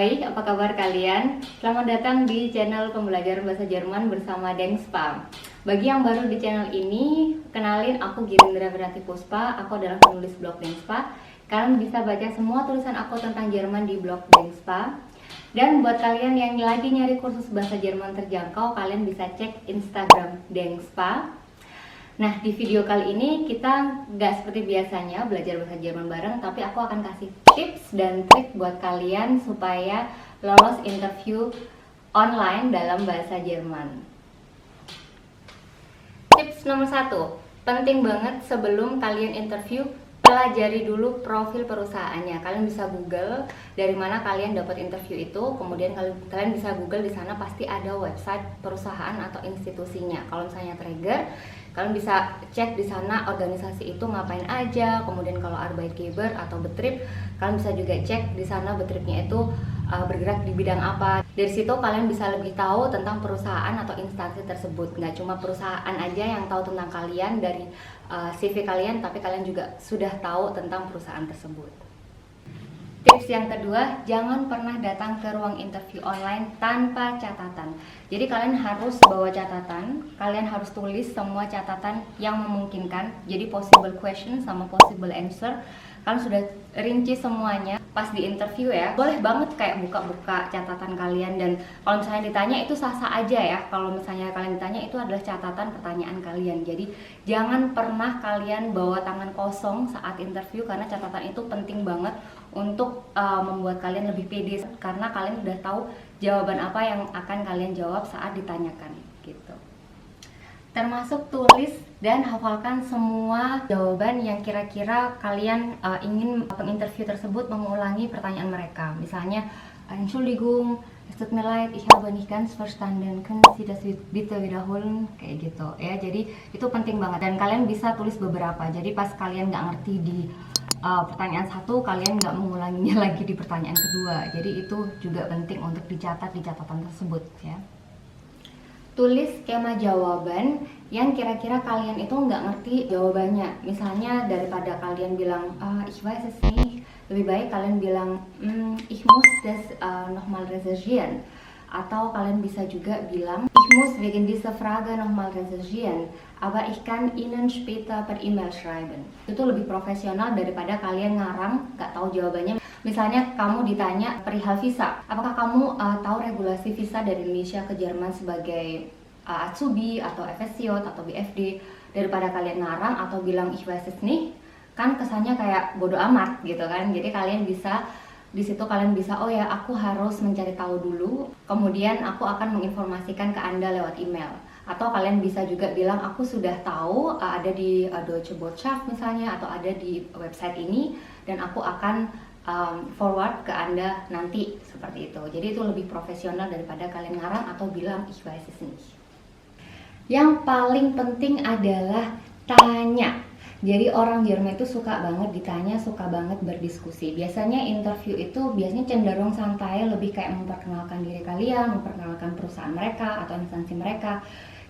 Hoi, apa kabar kalian? Selamat datang di channel pembelajaran bahasa Jerman bersama Dengspa. Bagi yang baru di channel ini, kenalin aku Girindra Berati Puspa, aku adalah penulis blog Dengspa. Kalian bisa baca semua tulisan aku tentang Jerman di blog Dengspa. Dan buat kalian yang lagi nyari kursus bahasa Jerman terjangkau, kalian bisa cek Instagram Dengspa. Nah, di video kali ini kita nggak seperti biasanya belajar bahasa Jerman bareng, tapi aku akan kasih tips dan trik buat kalian supaya lolos interview online dalam bahasa Jerman. Tips nomor 1, penting banget sebelum kalian interview, pelajari dulu profil perusahaannya. Kalian bisa Google dari mana kalian dapat interview itu, kemudian kalian bisa Google, di sana pasti ada website perusahaan atau institusinya. Kalau misalnya Traeger, kalian bisa cek di sana organisasi itu ngapain aja. Kemudian kalau Arbeitgeber atau Betrieb, kalian bisa juga cek di sana Betriebnya itu bergerak di bidang apa. Dari situ kalian bisa lebih tahu tentang perusahaan atau instansi tersebut. Nggak cuma perusahaan aja yang tahu tentang kalian dari CV kalian, tapi kalian juga sudah tahu tentang perusahaan tersebut. Tips yang kedua, jangan pernah datang ke ruang interview online tanpa catatan. Jadi kalian harus bawa catatan, kalian harus tulis semua catatan yang memungkinkan. Jadi possible question sama possible answer, kalian sudah rinci semuanya pas di interview ya. Boleh banget kayak buka-buka catatan kalian, dan kalau misalnya ditanya itu sah-sah aja ya. Kalau misalnya kalian ditanya itu adalah catatan pertanyaan kalian. Jadi jangan pernah kalian bawa tangan kosong saat interview, karena catatan itu penting banget untuk membuat kalian lebih pede, karena kalian udah tahu jawaban apa yang akan kalian jawab saat ditanyakan gitu. Termasuk tulis dan hafalkan semua jawaban yang kira-kira kalian ingin penginterview tersebut mengulangi pertanyaan mereka. Misalnya, Entschuldigung, es tut mir leid, ich habe nicht ganz verstanden, können Sie das bitte wiederholen? Kayak gitu ya. Jadi itu penting banget, dan kalian bisa tulis beberapa. Jadi pas kalian nggak ngerti di pertanyaan satu, kalian nggak mengulanginya lagi di pertanyaan kedua. Jadi itu juga penting untuk dicatat di catatan tersebut ya. Tulis skema jawaban yang kira-kira kalian itu nggak ngerti jawabannya. Misalnya daripada kalian bilang ich weiß es nicht, lebih baik kalian bilang ich muss das nochmal recherchieren. Atau kalian bisa juga bilang ich muss wegen dieser Frage nochmal recherchieren, aber ich kann Ihnen später per email schreiben. Itu lebih profesional daripada kalian ngarang nggak tahu jawabannya. Misalnya kamu ditanya perihal visa, apakah kamu tahu regulasi visa dari Indonesia ke Jerman sebagai Azubi atau FSCO atau BFD, daripada kalian ngarang atau bilang ich weiß es nicht, kan kesannya kayak bodo amat gitu kan. Jadi kalian bisa di situ kalian bisa, oh ya aku harus mencari tahu dulu, kemudian aku akan menginformasikan ke Anda lewat email. Atau kalian bisa juga bilang aku sudah tahu ada di Deutsche Botschaft misalnya, atau ada di website ini, dan aku akan forward ke Anda nanti, seperti itu. Jadi itu lebih profesional daripada kalian ngarang atau bilang ich weiß es nicht. Yang paling penting adalah tanya. Jadi orang Jerman itu suka banget ditanya, suka banget berdiskusi. Biasanya interview itu biasanya cenderung santai, lebih kayak memperkenalkan diri kalian, memperkenalkan perusahaan mereka atau instansi mereka.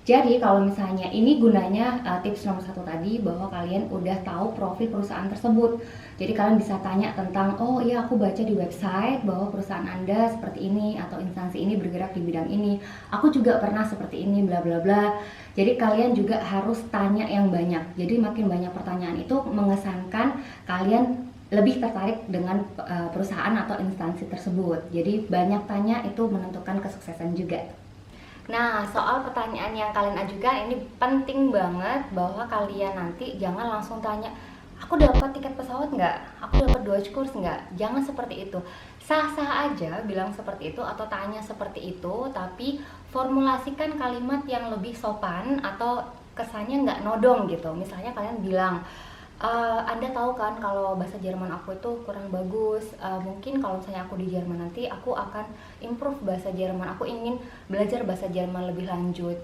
Jadi kalau misalnya ini gunanya tips nomor 1 tadi, bahwa kalian udah tahu profil perusahaan tersebut. Jadi kalian bisa tanya tentang, oh iya aku baca di website bahwa perusahaan Anda seperti ini, atau instansi ini bergerak di bidang ini. Aku juga pernah seperti ini, bla bla bla. Jadi kalian juga harus tanya yang banyak. Jadi makin banyak pertanyaan itu mengesankan kalian lebih tertarik dengan perusahaan atau instansi tersebut. Jadi banyak tanya itu menentukan kesuksesan juga. Nah, soal pertanyaan yang kalian ajukan ini penting banget, bahwa kalian nanti jangan langsung tanya, aku dapat tiket pesawat nggak? Aku dapat Deutschkurs nggak? Jangan seperti itu. Sah-sah aja bilang seperti itu atau tanya seperti itu, tapi formulasikan kalimat yang lebih sopan atau kesannya nggak nodong gitu. Misalnya kalian bilang, Anda tahu kan kalau bahasa Jerman aku itu kurang bagus, mungkin kalau misalnya aku di Jerman nanti aku akan improve bahasa Jerman, aku ingin belajar bahasa Jerman lebih lanjut.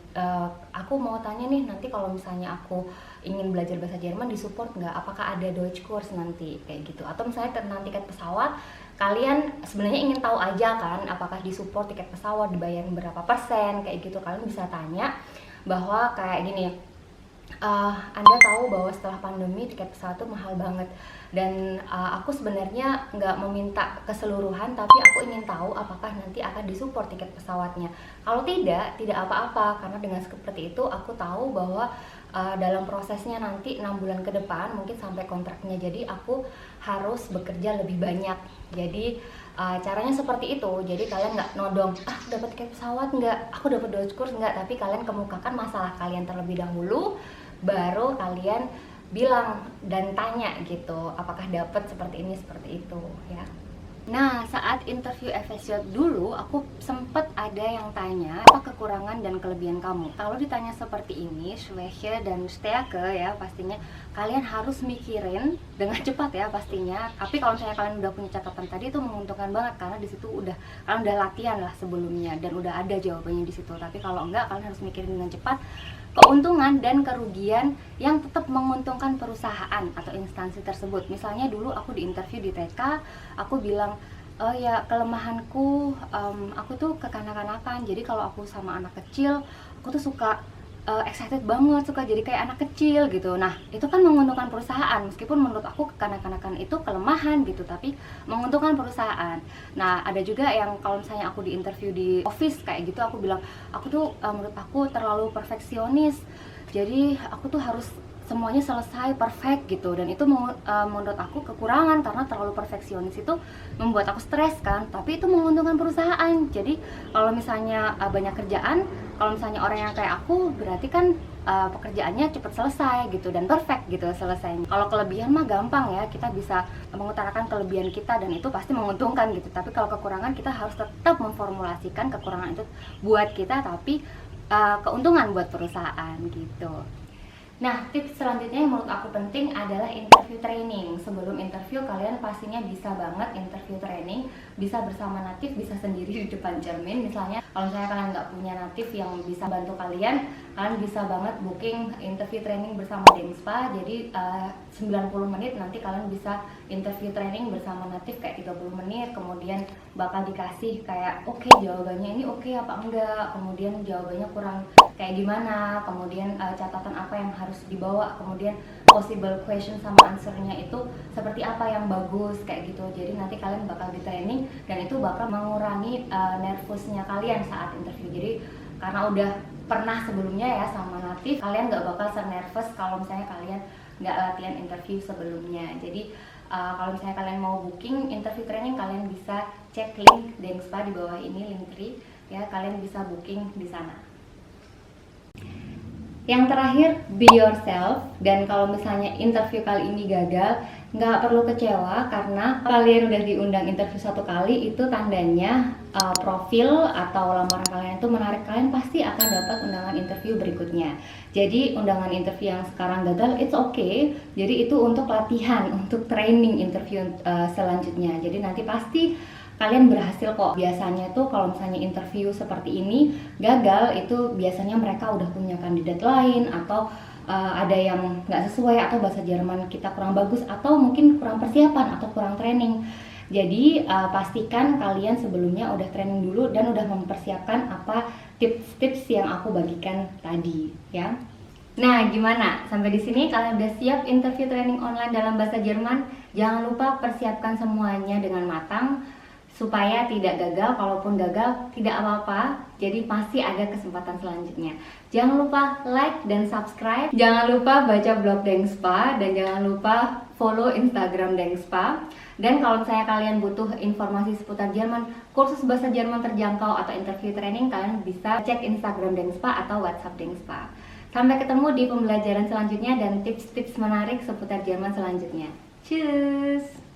Aku mau tanya nih, nanti kalau misalnya aku ingin belajar bahasa Jerman disupport nggak? Apakah ada Deutschkurs nanti? Kayak gitu. Atau misalnya tentang tiket pesawat, kalian sebenarnya ingin tahu aja kan apakah disupport tiket pesawat, dibayar berapa persen, kayak gitu. Kalian bisa tanya bahwa kayak gini, Anda tahu bahwa setelah pandemi tiket pesawat tuh mahal banget, dan aku sebenarnya nggak meminta keseluruhan, tapi aku ingin tahu apakah nanti akan disupport tiket pesawatnya. Kalau tidak apa-apa, karena dengan seperti itu aku tahu bahwa dalam prosesnya nanti 6 bulan ke depan mungkin sampai kontraknya, jadi aku harus bekerja lebih banyak. Jadi caranya seperti itu. Jadi kalian nggak nodong, dapat tiket pesawat nggak, aku dapat Doge Course nggak, tapi kalian kemukakan masalah kalian terlebih dahulu, baru kalian bilang dan tanya gitu, apakah dapat seperti ini seperti itu ya. Nah, saat interview FSJ dulu, aku sempet ada yang tanya apa kekurangan dan kelebihan kamu. Kalau ditanya seperti ini, Schwäche dan Stärke ya, pastinya kalian harus mikirin dengan cepat ya pastinya. Tapi kalau misalnya kalian udah punya catatan tadi, itu menguntungkan banget karena di situ kalian udah latihan lah sebelumnya dan udah ada jawabannya di situ. Tapi kalau enggak, kalian harus mikirin dengan cepat keuntungan dan kerugian yang tetap menguntungkan perusahaan atau instansi tersebut. Misalnya dulu aku di interview di TK, aku bilang, oh ya, kelemahanku aku tuh kekanak-kanakan. Jadi kalau aku sama anak kecil, aku tuh suka excited banget, suka jadi kayak anak kecil gitu. Nah, itu kan menguntungkan perusahaan, meskipun menurut aku kekanak-kanakan itu kelemahan gitu, tapi menguntungkan perusahaan. Nah, ada juga yang kalau misalnya aku di interview di office kayak gitu, aku bilang, aku tuh menurut aku terlalu perfeksionis, jadi aku tuh harus semuanya selesai perfect gitu, dan itu menurut aku kekurangan karena terlalu perfeksionis itu membuat aku stres kan, tapi itu menguntungkan perusahaan. Jadi kalau misalnya banyak kerjaan, kalau misalnya orang yang kayak aku, berarti kan pekerjaannya cepat selesai gitu dan perfect gitu selesainya. Kalau kelebihan mah gampang ya, kita bisa mengutarakan kelebihan kita dan itu pasti menguntungkan gitu. Tapi kalau kekurangan, kita harus tetap memformulasikan kekurangan itu buat kita, tapi keuntungan buat perusahaan gitu. Nah, tips selanjutnya yang menurut aku penting adalah interview training. Sebelum interview, kalian pastinya bisa banget interview training, bisa bersama natif, bisa sendiri di depan cermin. Misalnya, kalau misalnya kalian nggak punya natif yang bisa bantu kalian bisa banget booking interview training bersama Dengspa. Jadi 90 menit nanti kalian bisa interview training bersama natif kayak 30 menit, kemudian bakal dikasih kayak oke, jawabannya ini oke apa enggak, kemudian jawabannya kurang kayak gimana, kemudian catatan apa yang harus dibawa, kemudian possible question sama answernya itu seperti apa yang bagus kayak gitu. Jadi nanti kalian bakal di training dan itu bakal mengurangi nervousnya kalian saat interview. Jadi karena udah pernah sebelumnya ya sama natif, kalian nggak bakal se-nervous kalau misalnya kalian nggak latihan interview sebelumnya. Jadi kalau misalnya kalian mau booking interview training, kalian bisa cek link Dengspa di bawah ini, Linktree ya, kalian bisa booking di sana. Yang terakhir, be yourself. Dan kalau misalnya interview kali ini gagal, nggak perlu kecewa karena kalian udah diundang interview 1 kali, itu tandanya profil atau lamaran kalian itu menarik, kalian pasti akan dapat undangan interview berikutnya. Jadi undangan interview yang sekarang gagal, it's okay. Jadi itu untuk latihan, untuk training interview selanjutnya. Jadi nanti pasti kalian berhasil kok. Biasanya tuh kalau misalnya interview seperti ini gagal, itu biasanya mereka udah punya kandidat lain, atau ada yang nggak sesuai, atau bahasa Jerman kita kurang bagus, atau mungkin kurang persiapan atau kurang training. Jadi pastikan kalian sebelumnya udah training dulu dan udah mempersiapkan apa tips-tips yang aku bagikan tadi ya. Nah, gimana? Sampai di sini kalian udah siap interview training online dalam bahasa Jerman? Jangan lupa persiapkan semuanya dengan matang supaya tidak gagal. Kalaupun gagal tidak apa-apa, jadi masih ada kesempatan selanjutnya. Jangan lupa like dan subscribe, jangan lupa baca blog Dengspa, dan jangan lupa follow Instagram Dengspa. Dan kalau misalnya kalian butuh informasi seputar Jerman, kursus bahasa Jerman terjangkau atau interview training, kalian bisa cek Instagram Dengspa atau WhatsApp Dengspa. Sampai ketemu di pembelajaran selanjutnya dan tips-tips menarik seputar Jerman selanjutnya. Cheers!